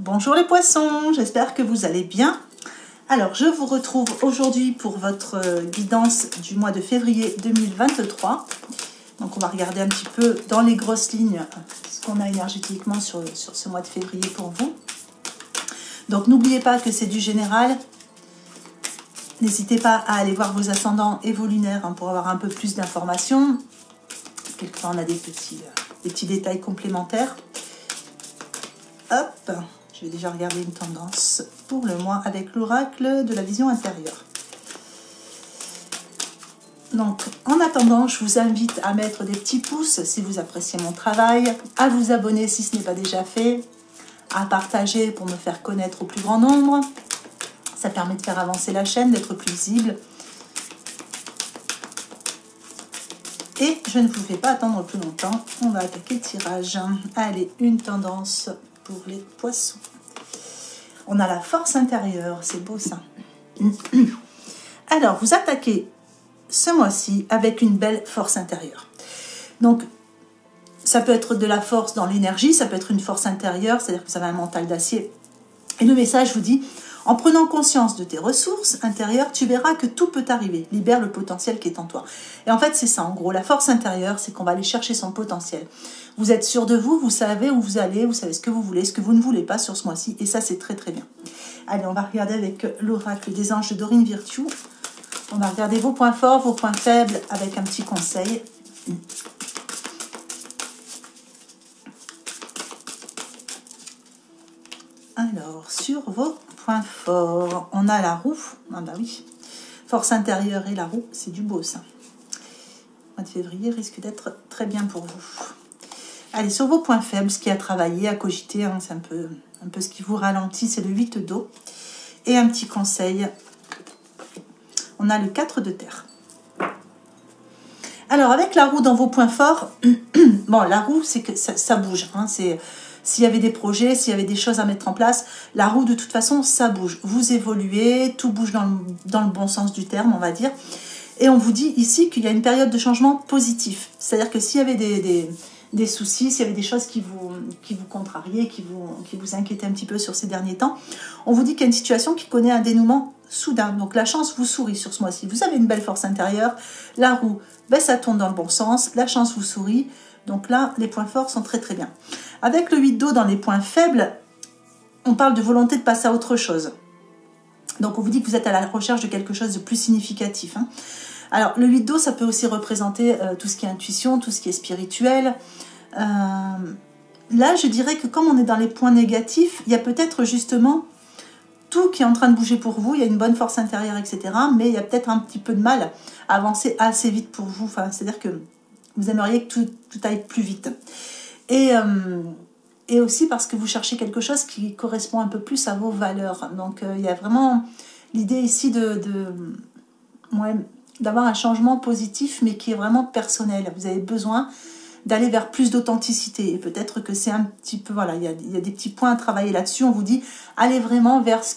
Bonjour les poissons, j'espère que vous allez bien. Alors, je vous retrouve aujourd'hui pour votre guidance du mois de février 2023. Donc, on va regarder un petit peu dans les grosses lignes ce qu'on a énergétiquement sur ce mois de février pour vous. Donc, n'oubliez pas que c'est du général. N'hésitez pas à aller voir vos ascendants et vos lunaires pour avoir un peu plus d'informations. Quelquefois, on a des petits détails complémentaires. Hop, je vais déjà regarder une tendance pour le mois avec l'oracle de la vision intérieure. Donc, en attendant, je vous invite à mettre des petits pouces si vous appréciez mon travail, à vous abonner si ce n'est pas déjà fait, à partager pour me faire connaître au plus grand nombre. Ça permet de faire avancer la chaîne, d'être plus visible. Et je ne vous fais pas attendre plus longtemps, on va attaquer le tirage. Allez, une tendance pour les poissons. On a la force intérieure, c'est beau ça. Alors, vous attaquez ce mois-ci avec une belle force intérieure. Donc, ça peut être de la force dans l'énergie, ça peut être une force intérieure, c'est-à-dire que vous avez un mental d'acier. Et le message vous dit, en prenant conscience de tes ressources intérieures, tu verras que tout peut arriver. Libère le potentiel qui est en toi. Et en fait, c'est ça, en gros. La force intérieure, c'est qu'on va aller chercher son potentiel. Vous êtes sûr de vous, vous savez où vous allez, vous savez ce que vous voulez, ce que vous ne voulez pas sur ce mois-ci. Et ça, c'est très, très bien. Allez, on va regarder avec l'oracle des anges de Dorine Virtue. On va regarder vos points forts, vos points faibles avec un petit conseil. Alors, sur vos points forts, on a la roue. Ah bah oui, force intérieure et la roue, c'est du beau ça. Le mois de février risque d'être très bien pour vous. Allez, sur vos points faibles, ce qui a travaillé, à cogiter, hein, c'est un peu ce qui vous ralentit, c'est le 8 d'eau. Et un petit conseil, on a le 4 de terre. Alors, avec la roue dans vos points forts, bon, la roue, c'est que ça bouge, hein, c'est... S'il y avait des projets, s'il y avait des choses à mettre en place, la roue, de toute façon, ça bouge. Vous évoluez, tout bouge dans le bon sens du terme, on va dire. Et on vous dit ici qu'il y a une période de changement positif. C'est-à-dire que s'il y avait des soucis, s'il y avait des choses qui vous contrariaient, qui vous inquiétaient un petit peu sur ces derniers temps, on vous dit qu'il y a une situation qui connaît un dénouement soudain. Donc la chance vous sourit sur ce mois-ci. Vous avez une belle force intérieure. La roue, ben, ça tourne dans le bon sens. La chance vous sourit. Donc là, les points forts sont très très bien. Avec le 8 d'eau dans les points faibles, on parle de volonté de passer à autre chose. Donc on vous dit que vous êtes à la recherche de quelque chose de plus significatif. Hein. Alors le 8 d'eau, ça peut aussi représenter tout ce qui est intuition, tout ce qui est spirituel. Là, je dirais que comme on est dans les points négatifs, il y a peut-être justement tout qui est en train de bouger pour vous. Il y a une bonne force intérieure, etc. Mais il y a peut-être un petit peu de mal à avancer assez vite pour vous. Enfin, c'est-à-dire que vous aimeriez que tout aille plus vite. Et aussi parce que vous cherchez quelque chose qui correspond un peu plus à vos valeurs. Donc, il y a vraiment l'idée ici d'avoir un changement positif, mais qui est vraiment personnel. Vous avez besoin d'aller vers plus d'authenticité. Et peut-être que c'est un petit peu... Voilà, il y a des petits points à travailler là-dessus. On vous dit, allez vraiment vers ce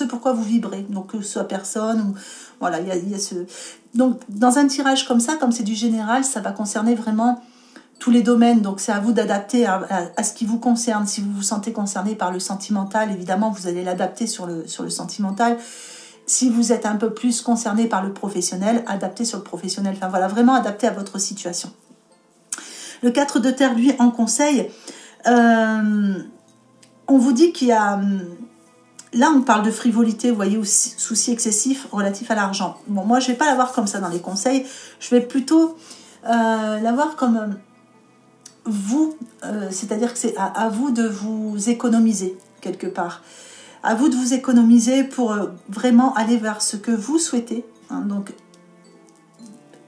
pourquoi vous vibrez. Donc, que ce soit personne ou... Voilà, il y a ce... Donc, dans un tirage comme ça, comme c'est du général, ça va concerner vraiment tous les domaines. Donc, c'est à vous d'adapter à ce qui vous concerne. Si vous vous sentez concerné par le sentimental, évidemment, vous allez l'adapter sur le sentimental. Si vous êtes un peu plus concerné par le professionnel, adaptez sur le professionnel. Enfin, voilà, vraiment adapté à votre situation. Le 4 de terre, lui, en conseil, on vous dit qu'il y a... Là, on parle de frivolité, vous voyez, ou soucis excessifs relatifs à l'argent. Bon, moi, je ne vais pas l'avoir comme ça dans les conseils. Je vais plutôt l'avoir comme vous, c'est-à-dire que c'est à vous de vous économiser quelque part. À vous de vous économiser pour vraiment aller vers ce que vous souhaitez. Hein, donc,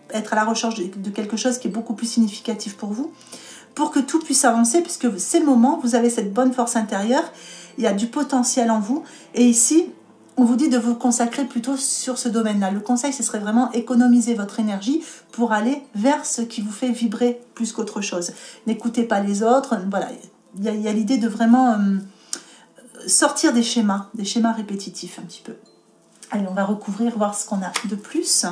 être à la recherche de quelque chose qui est beaucoup plus significatif pour vous, pour que tout puisse avancer, puisque c'est le moment, vous avez cette bonne force intérieure, il y a du potentiel en vous, et ici, on vous dit de vous consacrer plutôt sur ce domaine-là. Le conseil, ce serait vraiment économiser votre énergie pour aller vers ce qui vous fait vibrer plus qu'autre chose. N'écoutez pas les autres, voilà, il y a l'idée de vraiment sortir des schémas répétitifs un petit peu. Allez, on va recouvrir, voir ce qu'on a de plus.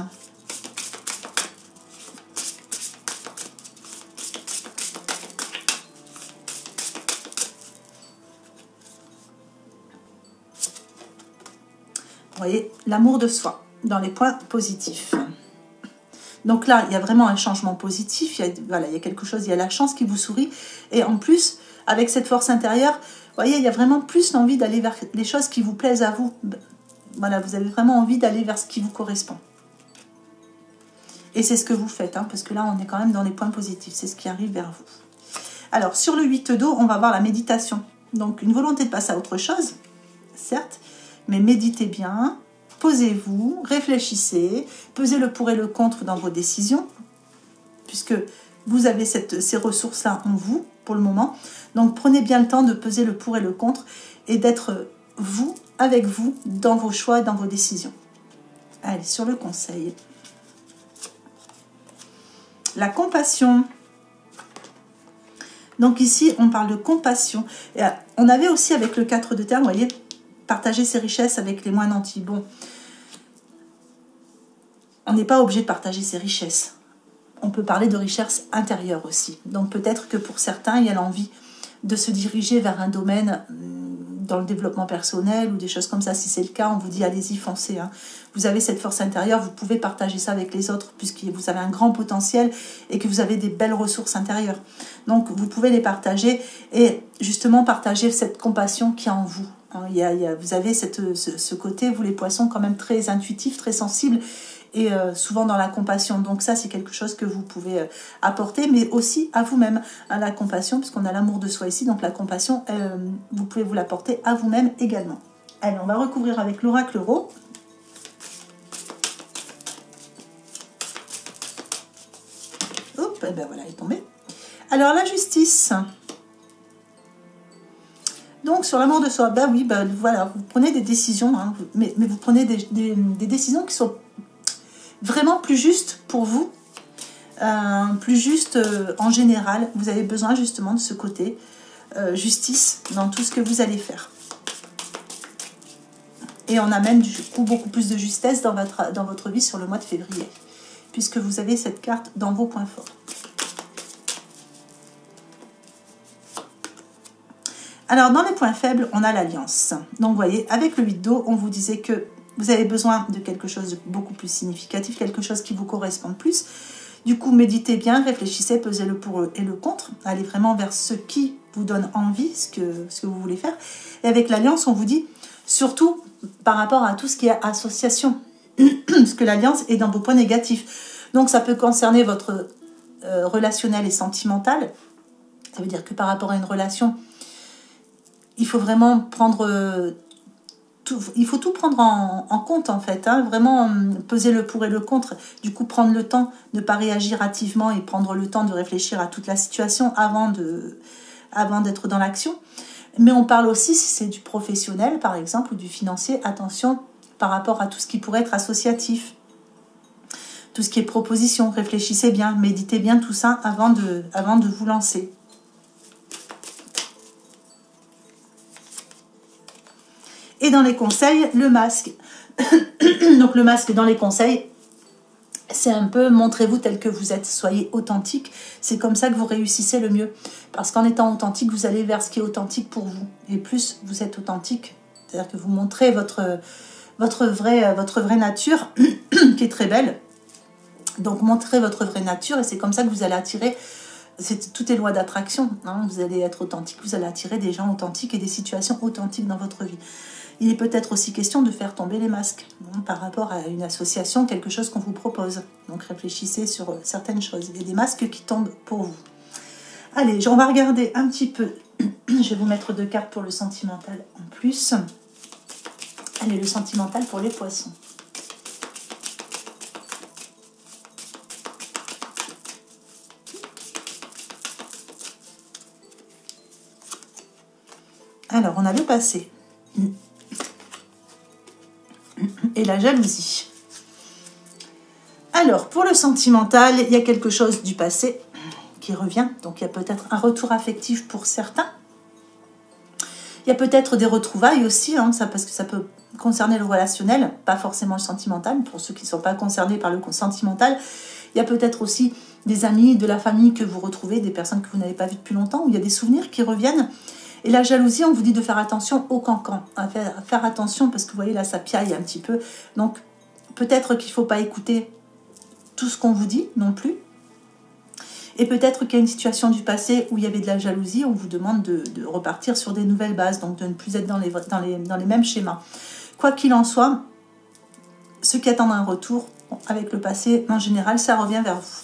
voyez, l'amour de soi, dans les points positifs. Donc là, il y a vraiment un changement positif, voilà, il y a quelque chose, il y a la chance qui vous sourit. Et en plus, avec cette force intérieure, vous voyez, il y a vraiment plus l'envie d'aller vers les choses qui vous plaisent à vous. Voilà, vous avez vraiment envie d'aller vers ce qui vous correspond. Et c'est ce que vous faites, hein, parce que là, on est quand même dans les points positifs, c'est ce qui arrive vers vous. Alors, sur le 8 d'eau, on va voir la méditation. Donc, une volonté de passer à autre chose, certes, mais méditez bien. Posez-vous, réfléchissez, pesez le pour et le contre dans vos décisions, puisque vous avez ces ressources-là en vous, pour le moment. Donc, prenez bien le temps de peser le pour et le contre, et d'être vous, avec vous, dans vos choix et dans vos décisions. Allez, sur le conseil. La compassion. Donc ici, on parle de compassion. Et on avait aussi, avec le 4 de terre, vous voyez, partager ses richesses avec les moins nantis. Bon, on n'est pas obligé de partager ses richesses. On peut parler de richesse intérieure aussi. Donc peut-être que pour certains, il y a l'envie de se diriger vers un domaine dans le développement personnel ou des choses comme ça. Si c'est le cas, on vous dit allez-y, foncez. Hein. Vous avez cette force intérieure, vous pouvez partager ça avec les autres puisque vous avez un grand potentiel et que vous avez des belles ressources intérieures. Donc vous pouvez les partager et justement partager cette compassion qui est en vous. Vous avez ce côté, vous les poissons, quand même très intuitif, très sensible et souvent dans la compassion. Donc ça, c'est quelque chose que vous pouvez apporter, mais aussi à vous-même. Hein, la compassion, puisqu'on a l'amour de soi ici, donc la compassion, vous pouvez vous l'apporter à vous-même également. Allez, on va recouvrir avec l'oracle Rho. Hop, et ben voilà, elle est tombée. Alors, la justice. Donc, sur l'amour de soi, ben oui, ben voilà, vous prenez des décisions, hein, mais vous prenez des décisions qui sont vraiment plus justes pour vous, plus justes en général. Vous avez besoin justement de ce côté justice dans tout ce que vous allez faire. Et on amène du coup beaucoup plus de justesse dans votre vie sur le mois de février, puisque vous avez cette carte dans vos points forts. Alors, dans les points faibles, on a l'alliance. Donc, vous voyez, avec le 8 d'eau, on vous disait que vous avez besoin de quelque chose de beaucoup plus significatif, quelque chose qui vous correspond plus. Du coup, méditez bien, réfléchissez, pesez le pour et le contre. Allez vraiment vers ce qui vous donne envie, ce que vous voulez faire. Et avec l'alliance, on vous dit, surtout par rapport à tout ce qui est association, parce que l'alliance est dans vos points négatifs. Donc, ça peut concerner votre relationnel et sentimental. Ça veut dire que par rapport à une relation, il faut vraiment prendre tout prendre en compte en fait, hein, vraiment peser le pour et le contre, du coup prendre le temps de ne pas réagir hâtivement et prendre le temps de réfléchir à toute la situation avant d'être dans l'action. Mais on parle aussi, si c'est du professionnel par exemple ou du financier, attention par rapport à tout ce qui pourrait être associatif, tout ce qui est proposition, réfléchissez bien, méditez bien tout ça avant de vous lancer. Et dans les conseils, le masque. Donc le masque dans les conseils, c'est un peu montrez-vous tel que vous êtes, soyez authentique. C'est comme ça que vous réussissez le mieux. Parce qu'en étant authentique, vous allez vers ce qui est authentique pour vous. Et plus vous êtes authentique, c'est-à-dire que vous montrez votre vraie nature, qui est très belle. Donc montrez votre vraie nature et c'est comme ça que vous allez attirer. Tout est loi d'attraction. Hein, vous allez être authentique, vous allez attirer des gens authentiques et des situations authentiques dans votre vie. Il est peut-être aussi question de faire tomber les masques par rapport à une association, quelque chose qu'on vous propose. Donc réfléchissez sur certaines choses. Il y a des masques qui tombent pour vous. Allez, on va regarder un petit peu. Je vais vous mettre 2 cartes pour le sentimental en plus. Allez, le sentimental pour les poissons. Alors, on a le passé. Et la jalousie. Alors, pour le sentimental, il y a quelque chose du passé qui revient. Donc, il y a peut-être un retour affectif pour certains. Il y a peut-être des retrouvailles aussi, hein, parce que ça peut concerner le relationnel, pas forcément le sentimental. Pour ceux qui ne sont pas concernés par le sentimental, il y a peut-être aussi des amis, de la famille que vous retrouvez, des personnes que vous n'avez pas vues depuis longtemps, où il y a des souvenirs qui reviennent. Et la jalousie, on vous dit de faire attention au cancan, à faire attention parce que vous voyez là, ça piaille un petit peu. Donc, peut-être qu'il ne faut pas écouter tout ce qu'on vous dit non plus. Et peut-être qu'il y a une situation du passé où il y avait de la jalousie, on vous demande de repartir sur des nouvelles bases, donc de ne plus être dans les mêmes schémas. Quoi qu'il en soit, ceux qui attendent un retour avec le passé, en général, ça revient vers vous.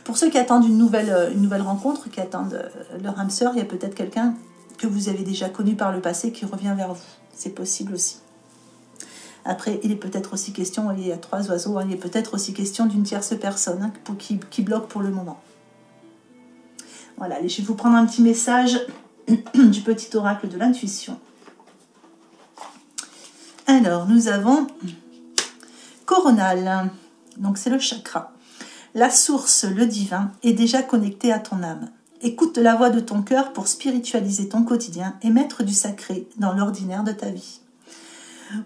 Pour ceux qui attendent une nouvelle rencontre, qui attendent leur âme sœur, il y a peut-être quelqu'un que vous avez déjà connu par le passé qui revient vers vous. C'est possible aussi. Après, il est peut-être aussi question, vous voyez, il y a 3 oiseaux, hein, il est peut-être aussi question d'une tierce personne hein, qui bloque pour le moment. Voilà, allez, je vais vous prendre un petit message du petit oracle de l'intuition. Alors, nous avons coronal, donc c'est le chakra. La source, le divin, est déjà connecté à ton âme. Écoute la voix de ton cœur pour spiritualiser ton quotidien et mettre du sacré dans l'ordinaire de ta vie.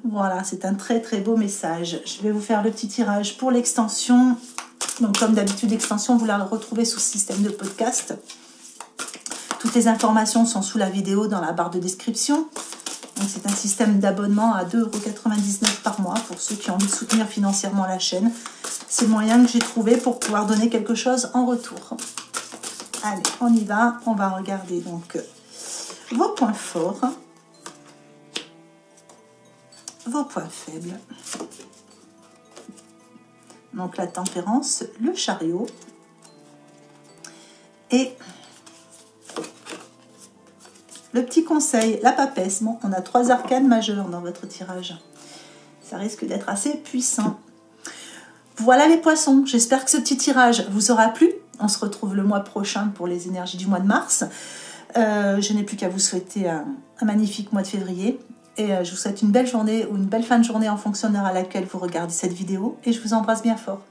Voilà, c'est un très très beau message. Je vais vous faire le petit tirage pour l'extension. Donc comme d'habitude, l'extension, vous la retrouvez sous système de podcast. Toutes les informations sont sous la vidéo dans la barre de description. Donc c'est un système d'abonnement à 2,99 € par mois pour ceux qui ont envie de soutenir financièrement la chaîne. C'est le moyen que j'ai trouvé pour pouvoir donner quelque chose en retour. Allez, on y va. On va regarder donc vos points forts, vos points faibles. Donc la tempérance, le chariot et le petit conseil, la papesse. Bon, on a 3 arcanes majeures dans votre tirage. Ça risque d'être assez puissant. Voilà les poissons. J'espère que ce petit tirage vous aura plu. On se retrouve le mois prochain pour les énergies du mois de mars. Je n'ai plus qu'à vous souhaiter un magnifique mois de février. Et je vous souhaite une belle journée ou une belle fin de journée en fonction de l'heure à laquelle vous regardez cette vidéo. Et je vous embrasse bien fort.